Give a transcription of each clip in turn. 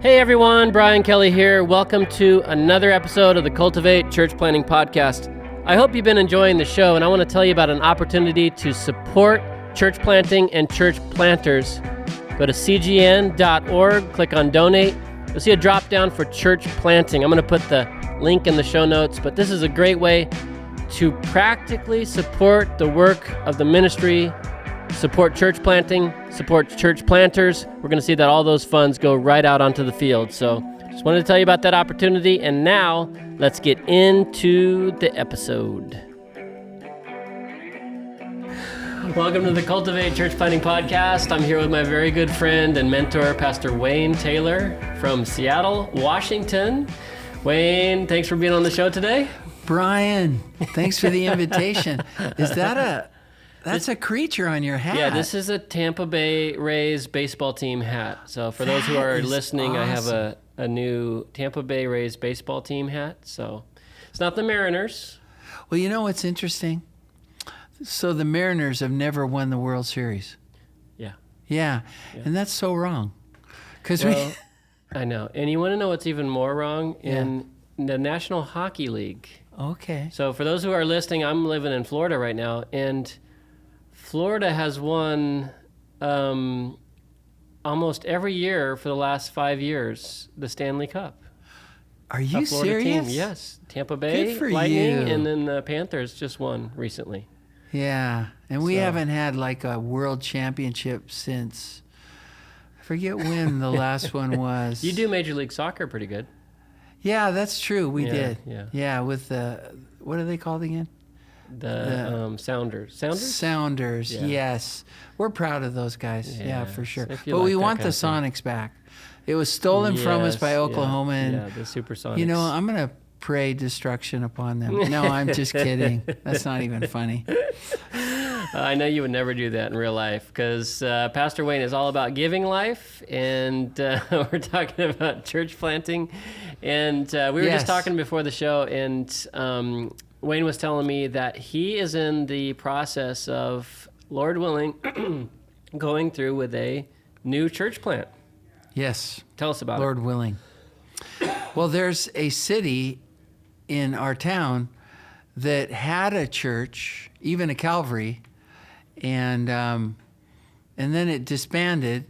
Hey everyone, Brian Kelly here. Welcome to another episode of the Cultivate Church Planting Podcast. I hope you've been enjoying the show, and I want to tell you about an opportunity to support church planting and church planters. Go to cgn.org, click on donate. You'll see a drop down for church planting. I'm going to put the link in the show notes, but this is a great way to practically support the work of the ministry, support church planting, support church planters. We're going to see that all those funds go right out onto the field. So just wanted to tell you about that opportunity. And now let's get into the episode. Welcome to the Cultivate Church Planting Podcast. I'm here with my very good friend and mentor, Pastor Wayne Taylor from Seattle, Washington. Wayne, thanks for being on the show today. Brian, thanks for the invitation. That's a creature on your hat. Yeah, this is a Tampa Bay Rays baseball team hat. So for those who are listening, awesome. I have a new Tampa Bay Rays baseball team hat. So it's not the Mariners. Well, you know what's interesting? So the Mariners have never won the World Series. Yeah. And that's so wrong. I know. And you want to know what's even more wrong? In the National Hockey League. Okay. So for those who are listening, I'm living in Florida right now, and Florida has won almost every year for the last 5 years the Stanley Cup. Are you serious? Team. Yes. Tampa Bay Good for Lightning, you. and then the Panthers just won recently. Yeah, and we haven't had like a world championship since, I forget when the last one was. You do Major League Soccer pretty good. Yeah, that's true. We did. Yeah, with the, what are they called again? The Sounders. Sounders, Yeah. Yes. We're proud of those guys. Yeah, for sure. But we want the Sonics back. It was stolen from us by Oklahoma. And, the Supersonics. You know, I'm going to pray destruction upon them. No, I'm just kidding. That's not even funny. I know you would never do that in real life, because Pastor Wayne is all about giving life, and we're talking about church planting. And we were just talking before the show, and Wayne was telling me that he is in the process of, Lord willing, going through with a new church plant. Yes. Tell us about Lord willing. Well, there's a city in our town that had a church, even a Calvary, and then it disbanded,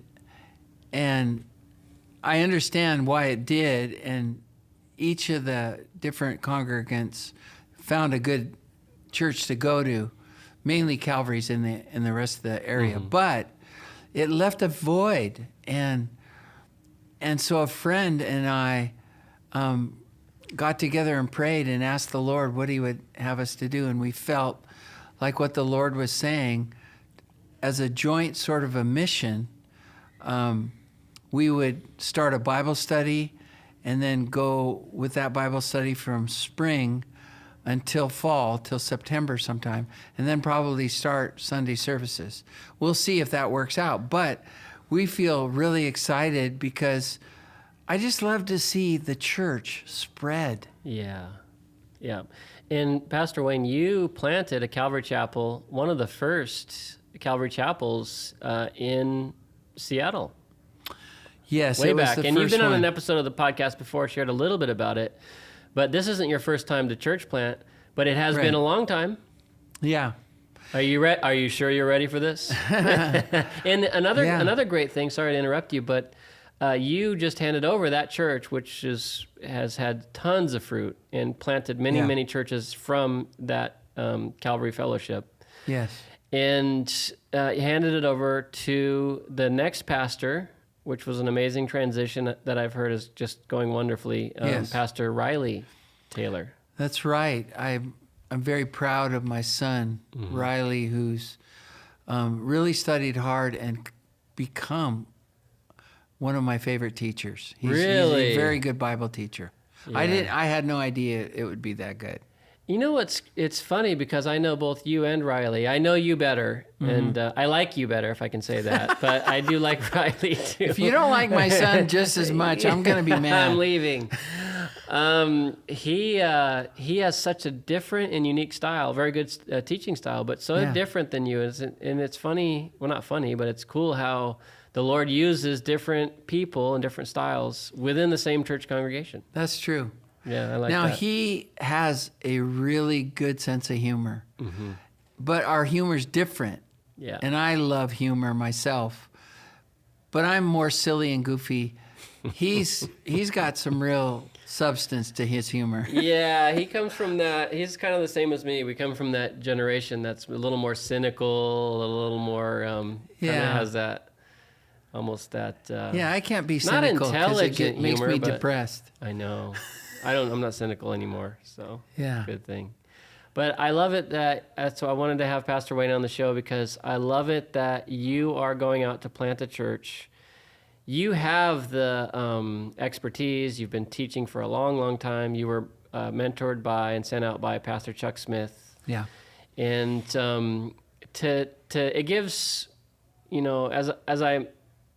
and I understand why it did, and each of the different congregants found a good church to go to, mainly Calvary's in the rest of the area, but it left a void, and so a friend and I got together and prayed and asked the Lord what he would have us to do, and we felt like what the Lord was saying as a joint sort of a mission. We would start a Bible study and then go with that Bible study from spring until fall, till September sometime, and then probably start Sunday services. We'll see if that works out, but we feel really excited because I just love to see the church spread. Yeah. And Pastor Wayne, you planted a Calvary Chapel, one of the first Calvary Chapels in Seattle. Yes, way it was back. the And you've first been on one. an episode of the podcast before, shared a little bit about it. But this isn't your first time to church plant, but it has been a long time. Yeah. Are you sure you're ready for this? And another great thing, sorry to interrupt you, but you just handed over that church, which has had tons of fruit and planted many churches from that Calvary Fellowship. Yes. And you handed it over to the next pastor, which was an amazing transition that I've heard is just going wonderfully, Pastor Riley Taylor. That's right. I'm very proud of my son, Riley, who's really studied hard and become one of my favorite teachers. He's a very good Bible teacher. Yeah. I had no idea it would be that good. You know, it's funny because I know both you and Riley. I know you better, and I like you better, if I can say that. But I do like Riley, too. If you don't like my son just as much, I'm going to be mad. I'm leaving. He has such a different and unique style, very good teaching style, but so different than you. And it's funny, well, not funny, but it's cool how the Lord uses different people and different styles within the same church congregation. That's true. Yeah, I like now, that. he has a really good sense of humor, but our humor's different. Yeah. And I love humor myself, but I'm more silly and goofy. He's got some real substance to his humor. Yeah, he comes from that. He's kind of the same as me. We come from that generation that's a little more cynical, a little more kind of has that almost that. Yeah, I can't be not cynical because intelligent it makes humor, me but depressed. I know. I'm not cynical anymore, so Yeah. good thing. But I love it that's why I wanted to have Pastor Wayne on the show, because I love it that you are going out to plant a church. You have the expertise. You've been teaching for a long, long time. You were mentored by and sent out by Pastor Chuck Smith. Yeah. And it gives, I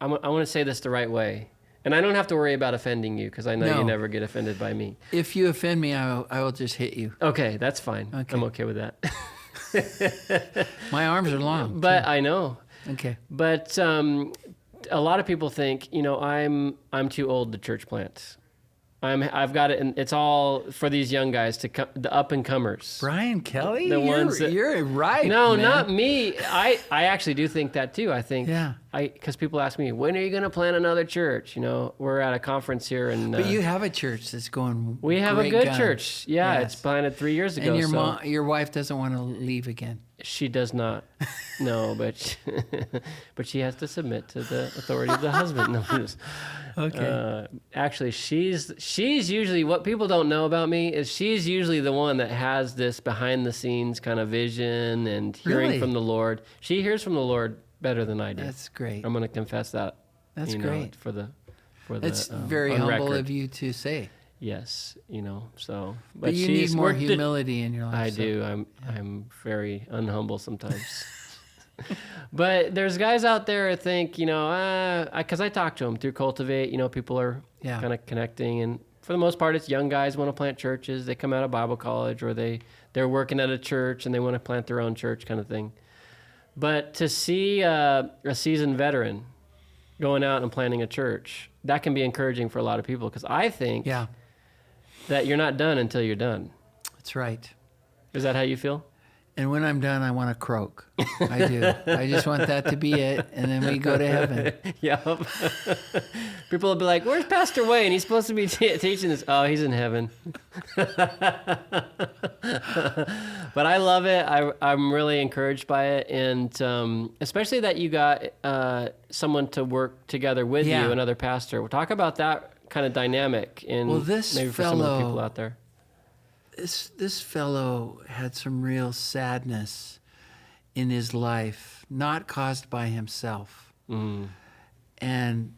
want to say this the right way. And I don't have to worry about offending you, because I know you never get offended by me. If you offend me, I will just hit you. Okay, that's fine. Okay. I'm okay with that. My arms are long. But I know. Okay. But a lot of people think, I'm too old to church plant. I've got it, and it's all for these young guys the up and comers. Brian Kelly, you're right. No, man. not me. I actually do think that too. I think Yeah. because people ask me, when are you going to plant another church? We're at a conference here, and But you have a church that's going. we have a great good guns. church. Yeah, Yes. it's planted 3 years ago. And your wife doesn't want to leave again. She does not. No, but she has to submit to the authority of the husband. No, Okay. actually, she's usually, what people don't know about me is she's usually the one that has this behind the scenes kind of vision and hearing Really? from the Lord. She hears from the Lord better than I do. That's great. I'm going to confess that. That's great. For the That's very on humble record. of you to say. Yes, so. But you need more humility in your life. I do. I'm very unhumble sometimes. But there's guys out there that think, because I talk to them through Cultivate, people are kind of connecting, and for the most part, it's young guys want to plant churches. They come out of Bible college, or they're working at a church and they want to plant their own church, kind of thing. But to see a seasoned veteran going out and planting a church, that can be encouraging for a lot of people, because I think that you're not done until you're done. That's right. Is that how you feel? And when I'm done, I want to croak. I do. I just want that to be it, and then we go to heaven. Yep. People will be like, "Where's Pastor Wayne? He's supposed to be teaching this." Oh, he's in heaven. But I love it. I'm really encouraged by it, and especially that you got someone to work together with you, another pastor. We'll talk about that kind of dynamic, and maybe for some of the people out there. This fellow had some real sadness in his life, not caused by himself. And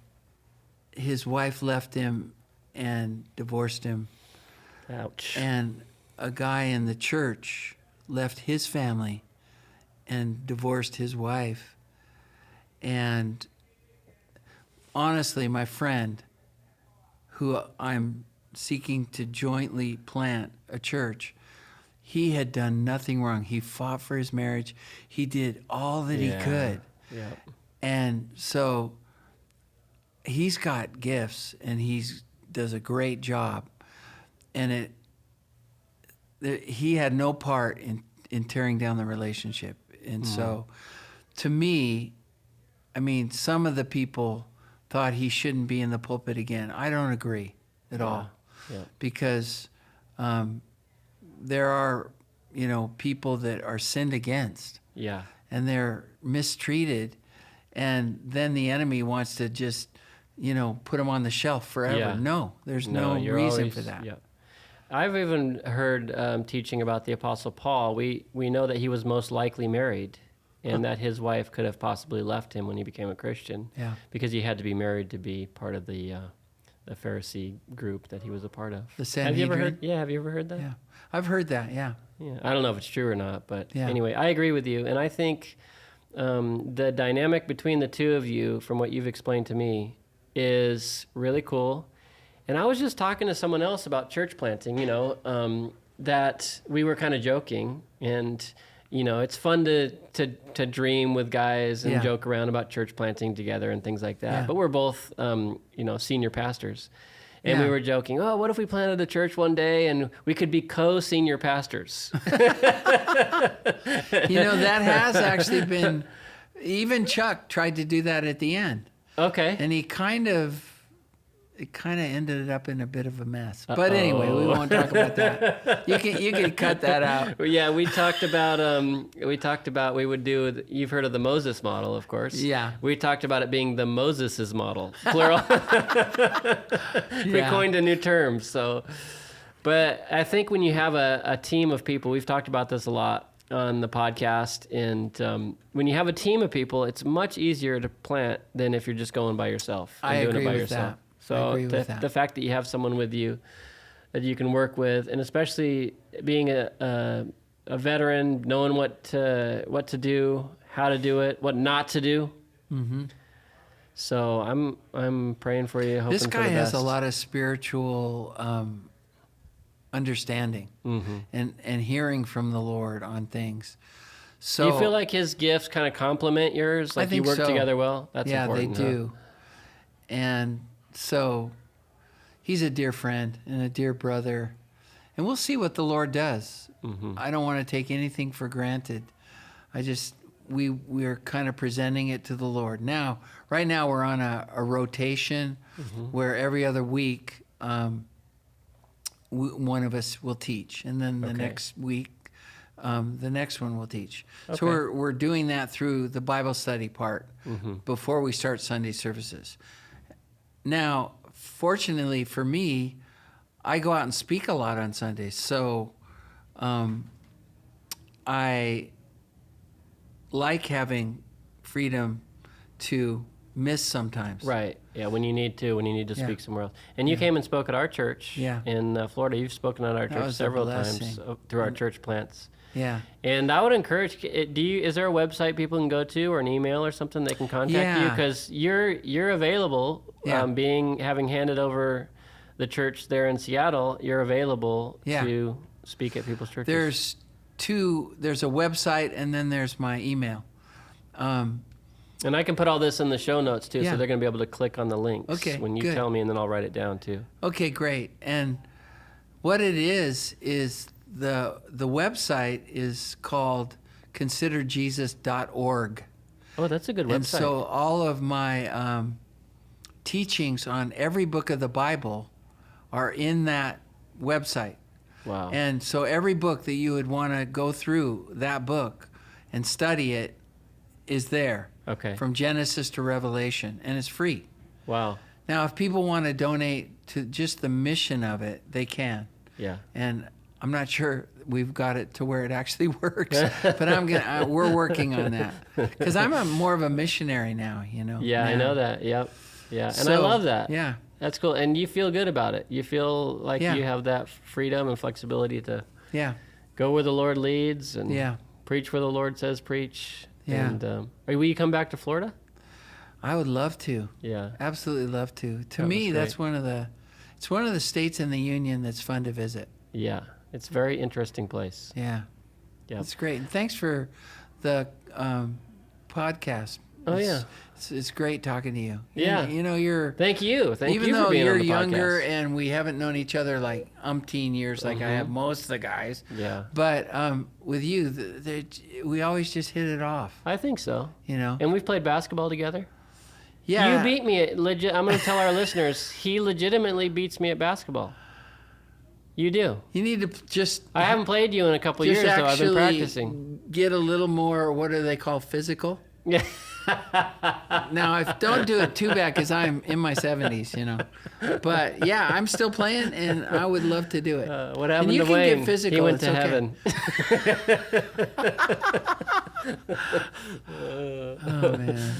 his wife left him and divorced him. Ouch. And a guy in the church left his family and divorced his wife. And honestly, my friend, who I'm seeking to jointly plant a church, he had done nothing wrong. He fought for his marriage. He did all that he could. Yeah. And so he's got gifts, and does a great job. And he had no part in tearing down the relationship. And so to me, some of the people thought he shouldn't be in the pulpit again. I don't agree at all. Yeah. Because there are, people that are sinned against. Yeah. And they're mistreated, and then the enemy wants to just, put them on the shelf forever. Yeah. No, there's no reason for that. Yeah. I've even heard teaching about the Apostle Paul. We know that he was most likely married, and that his wife could have possibly left him when he became a Christian. Yeah. Because he had to be married to be part of the Pharisee group that he was a part of. The Sanhedrin? Have you ever heard that? Yeah, I've heard that. Yeah. Yeah, I don't know if it's true or not, but Yeah. anyway, I agree with you, and I think the dynamic between the two of you, from what you've explained to me, is really cool. And I was just talking to someone else about church planting, that we were kind of joking, and it's fun to dream with guys and Yeah. joke around about church planting together and things like that. Yeah. But we're both, senior pastors. And we Yeah. were joking, oh, what if we planted a church one day and we could be co-senior pastors? That has actually been, even Chuck tried to do that at the end. Okay. And it kind of ended up in a bit of a mess. But anyway, we won't talk about that. You can cut that out. Yeah, we talked about we would do. You've heard of the Moses model, of course. Yeah. We talked about it being the Moses's model, plural. We coined a new term. So, but I think when you have a team of people, we've talked about this a lot on the podcast, and when you have a team of people, it's much easier to plant than if you're just going by yourself and I doing agree it by with yourself. that. So I agree with that. the fact that you have someone with you that you can work with, and especially being a veteran, knowing what to do, how to do it, what not to do. Mm-hmm. So I'm praying for you. Hoping This guy for the has best. a lot of spiritual understanding and hearing from the Lord on things. So Do you feel like his gifts kind of complement yours? Like you think work so. together well? That's yeah, important. they huh? do. And so he's a dear friend and a dear brother. And we'll see what the Lord does. Mm-hmm. I don't want to take anything for granted. We're kind of presenting it to the Lord. Right now we're on a rotation where every other week one of us will teach. And then the next week, the next one will teach. Okay. So we're doing that through the Bible study part before we start Sunday services. Now, fortunately for me, I go out and speak a lot on Sundays. So I like having freedom to miss sometimes. Right. Yeah. When you need to Yeah. speak somewhere else. And you came and spoke at our church in Florida. You've spoken at our That church was a several blessing. times through our church plants. Yeah. And I would encourage. Is there a website people can go to, or an email or something they can contact you? Yeah. Because you're available. Yeah. Having handed over the church there in Seattle, you're available Yeah. to speak at people's churches. There's a website and then there's my email. And I can put all this in the show notes too, Yeah. so they're going to be able to click on the links Okay, when you good. tell me, and then I'll write it down too. Okay, great. And what it is the website is called considerjesus.org. Oh, that's a good website. And so all of my teachings on every book of the Bible are in that website. Wow. And so every book that you would want to go through that book and study it is there. Okay. From Genesis to Revelation, and it's free. Wow. Now, if people want to donate to just the mission of it, they can. Yeah. And I'm not sure we've got it to where it actually works, but we're working on that because I'm more of a missionary now. Yeah, I know that. Yep. Yeah, and I So, love that. Yeah. That's cool, and you feel good about it. You feel like Yeah. you have that freedom and flexibility to Yeah. go where the Lord leads and Yeah. preach where the Lord says preach. Yeah. And will you come back to Florida? I would love to. Yeah. Absolutely love to. To That me, was that's great. it's one of the states in the union that's fun to visit. Yeah. It's a very interesting place. Yeah. Yep. That's great. And thanks for the podcast. Oh, yeah. It's great talking to you. Yeah. You're Thank you. Thank even you though for being you're on the younger podcast. and we haven't known each other like umpteen years like I have most of the guys. Yeah. But with you, we always just hit it off. I think so. And we've played basketball together. Yeah. You beat me at legit. I'm going to tell our listeners, he legitimately beats me at basketball. You do. You need to just. I haven't played you in a couple years, though. I've been practicing. Get a little more. What do they call physical? Yeah. Now, don't do it too bad because I'm in my 70s, But yeah, I'm still playing, and I would love to do it. What happened and you to can Wayne? get physical. He went it's to okay. heaven. Oh man.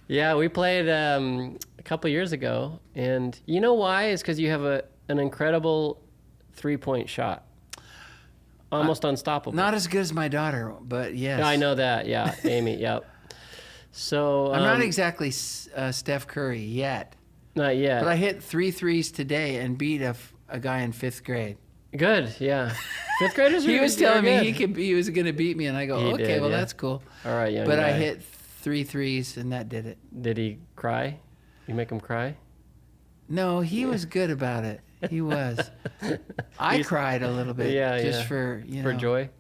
Yeah, we played a couple years ago, and you know why? It's because you have an incredible three-point shot, almost unstoppable. Not as good as my daughter, but yes. Yeah, I know that. Yeah, Amy. Yep. So I'm not exactly Steph Curry yet, not yet. but I hit 3 threes today and beat a guy in 5th grade. Good, yeah. Fifth graders. He was telling me good. he was going to beat me, and I go, He okay, did, well yeah. that's cool. All right, young But guy. I hit 3 threes, and that did it. Did he cry? You make him cry? No, he was good about it. He was. I cried a little bit, just for for joy.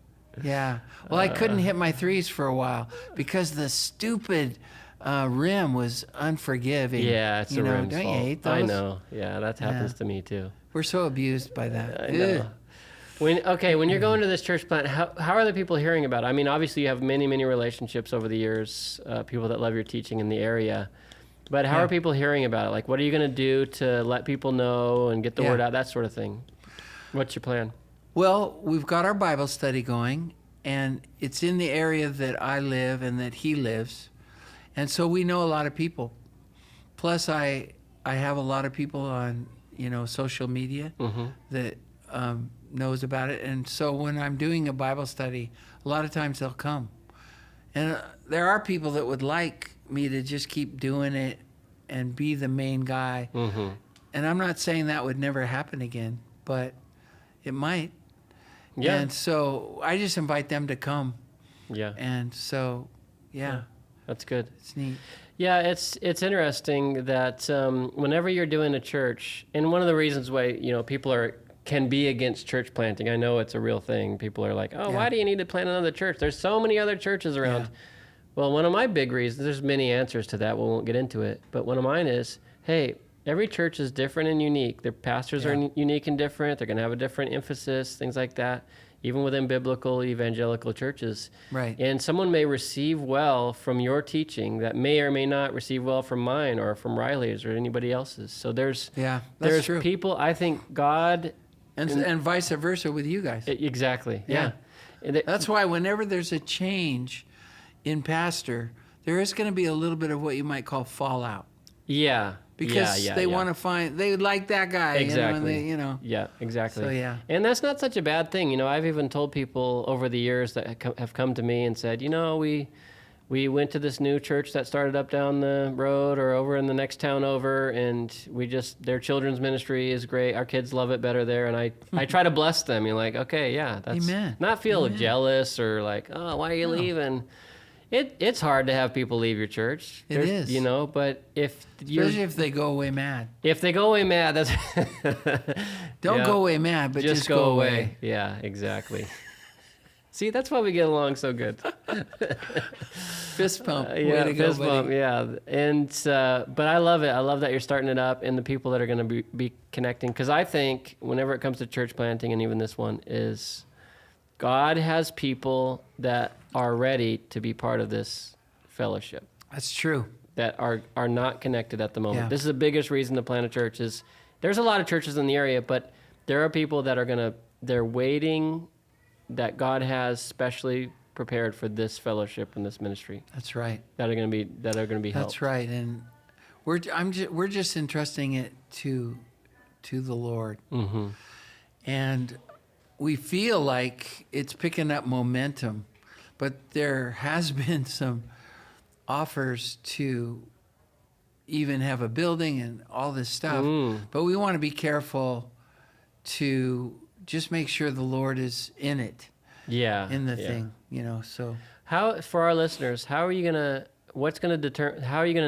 Yeah. Well, I couldn't hit my threes for a while because the stupid rim was unforgiving. Yeah, it's a rim's don't fault. you hate those? I know. Yeah, that happens to me too. We're so abused by that. I know. When you're going to this church plant, how are the people hearing about it? I mean, obviously you have many relationships over the years, people that love your teaching in the area. But how are people hearing about it? Like, what are you going to do to let people know and get the word out, that sort of thing? What's your plan? Well, we've got our Bible study going, and it's in the area that I live and that he lives. And so we know a lot of people. Plus, I have a lot of people on, social media that knows about it. And so when I'm doing a Bible study, a lot of times they'll come. And there are people that would like me to just keep doing it and be the main guy. And I'm not saying that would never happen again, but it might. Yeah. And so I just invite them to come. Yeah. And so, That's good. it's neat. Yeah, it's interesting that whenever you're doing a church, and one of the reasons why people can be against church planting. I know it's a real thing. People are like, why do you need to plant another church? There's so many other churches around. Yeah. Well, one of my big reasons, there's many answers to that. We won't get into it. But one of mine is, hey, every church is different and unique. Their pastors are unique and different. They're going to have a different emphasis, things like that, even within biblical evangelical churches. Right. And someone may receive well from your teaching that may or may not receive well from mine or from Riley's or anybody else's. So there's true. people, I think God... And vice versa with you guys. Exactly. Yeah. And That's why whenever there's a change in pastor, there is going to be a little bit of what you might call fallout. Yeah. Because they want to they like that guy. Exactly. Yeah, exactly. So, yeah. And that's not such a bad thing. I've even told people over the years that have come to me and said, we went to this new church that started up down the road or over in the next town over, and their children's ministry is great. Our kids love it better there, and I try to bless them. You're like, okay, yeah, that's Amen. Not feel jealous or like, oh, why are you leaving? It's hard to have people leave your church. It is. But especially if they go away mad. If they go away mad, that's Don't go away mad, but just go away. Yeah, exactly. See, that's why we get along so good. Fist pump. Way Yeah, to go, fist bump. buddy. Yeah, and but I love it. I love that you're starting it up, and the people that are going to be connecting. Because I think whenever it comes to church planting, and even this one, is God has people that are ready to be part of this fellowship. That's true. That are not connected at the moment. Yeah. This is the biggest reason to plant a church. Is there's a lot of churches in the area, but there are people that they're waiting. That God has specially prepared for this fellowship and this ministry. That's right. That are going to be helped. That's right, and we're just entrusting it to the Lord, and we feel like it's picking up momentum, but there has been some offers to even have a building and all this stuff, but we want to be careful to just make sure the Lord is in it. Yeah. In the thing, so. How, for our listeners, how are you going to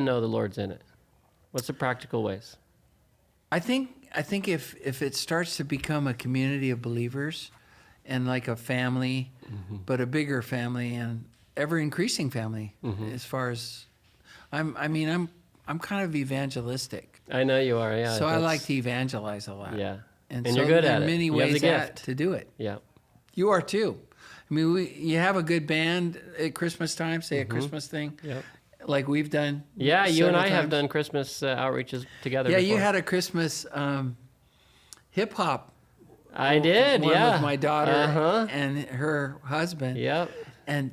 know the Lord's in it? What's the practical ways? I think if it starts to become a community of believers and like a family, but a bigger family and ever increasing family, as far as I'm kind of evangelistic. I know you are. Yeah. So I like to evangelize a lot. Yeah. And so you're good there at are it. many You have the ways gift. to do it. Yeah. You are too. I mean, you have a good band at Christmas time, say a Christmas thing, like we've done. Yeah, you and I have times. done Christmas outreaches together. Yeah, before. you had a Christmas hip hop. I did. One yeah, with my daughter and her husband. Yep. And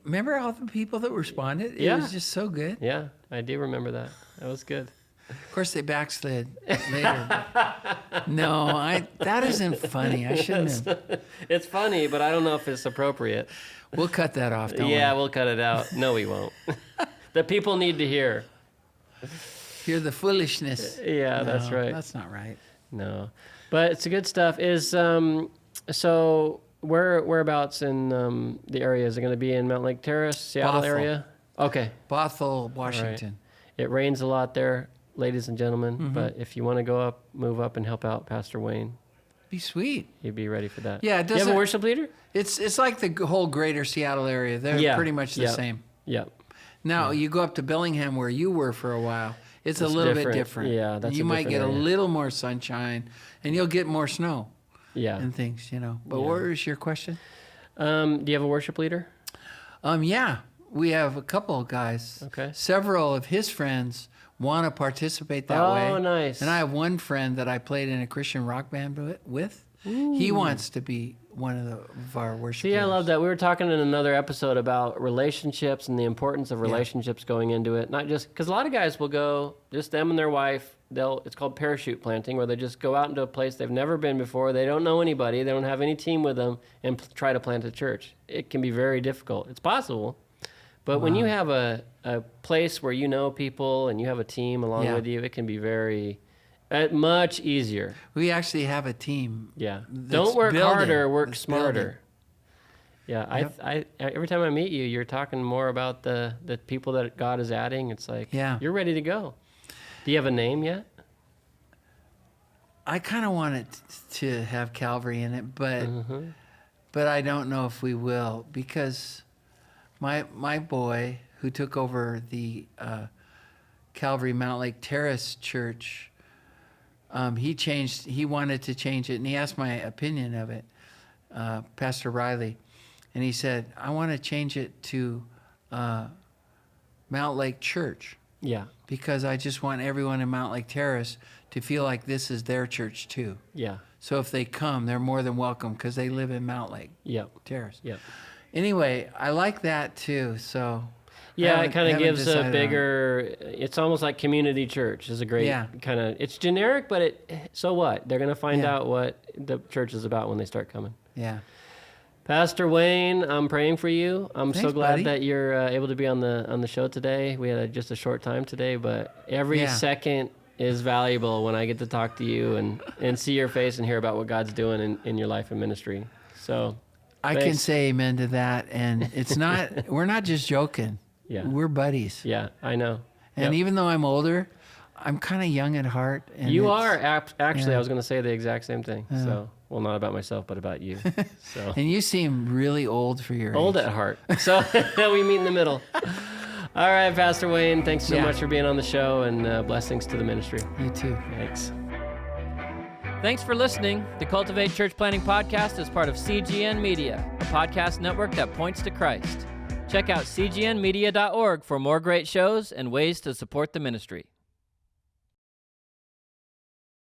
remember all the people that responded? It was just so good. Yeah, I do remember that. That was good. Of course, they backslid later. No, that isn't funny. I shouldn't have. It's funny, but I don't know if it's appropriate. We'll cut that off, don't we? Yeah, we'll cut it out. No, we won't. The people need to hear. Hear the foolishness. Yeah, No, that's right. That's not right. No, but it's good stuff. Is so whereabouts in the area? Is it going to be in Mount Lake Terrace, Seattle Bothell. area? Okay. Bothell, Washington. Right. It rains a lot there, ladies and gentlemen. But if you want to go up, move up and help out Pastor Wayne, Be sweet. he'd be ready for that. Yeah, it Do you have a doesn't- worship leader? It's like the whole greater Seattle area. They're pretty much the same. Yep. Now, you go up to Bellingham where you were for a while. It's a little bit different. Yeah, that's You a might different get area. a little more sunshine, and you'll get more snow Yeah. and things, you know. But Yeah. what was your question? Do you have a worship leader? Yeah, we have a couple of guys. Okay. Several of his friends want to participate that way. Oh, nice. And I have one friend that I played in a Christian rock band with. He wants to be one of our worship See, I leaders. love that. We were talking in another episode about relationships and the importance of relationships going into it. Not just because a lot of guys will go, just them and their wife. It's called parachute planting, where they just go out into a place they've never been before. They don't know anybody. They don't have any team with them, and try to plant a church. It can be very difficult. It's possible, but when you have a place where you know people and you have a team along with you, it can be very much easier. We actually have a team. Yeah. that's Don't work building, harder, work that's smarter. building. Yeah. Yep. I every time I meet you, you're talking more about the people that God is adding. It's like, you're ready to go. Do you have a name yet? I kind of want it to have Calvary in it, but I don't know if we will, because my boy who took over the Calvary Mount Lake Terrace Church, he wanted to change it, and he asked my opinion of it, Pastor Riley, and he said, I want to change it to Mount Lake Church. Yeah. Because I just want everyone in Mount Lake Terrace to feel like this is their church too. Yeah. So if they come, they're more than welcome because they live in Mount Lake Terrace. Yep. Anyway, I like that too. So yeah, it kind of haven't gives a decided on it. bigger. It's almost like community church is a great kind of. It's generic, but so what? They're gonna find out what the church is about when they start coming. Yeah. Pastor Wayne, I'm praying for you. I'm so Thanks, glad buddy. that you're able to be on the show today. We had just a short time today, but every second is valuable when I get to talk to you and see your face and hear about what God's doing in your life and ministry. So I can say amen to that, and it's not. We're not just joking. Yeah. We're buddies. Yeah, I know. And even though I'm older, I'm kind of young at heart. And you are actually. I was going to say the exact same thing. So. Well, not about myself, but about you. So. And you seem really old for your old age. at heart. So we meet in the middle. All right, Pastor Wayne, thanks so much for being on the show, and blessings to the ministry. You too. Thanks. Thanks for listening. The Cultivate Church Planting Podcast is part of CGN Media, a podcast network that points to Christ. Check out cgnmedia.org for more great shows and ways to support the ministry.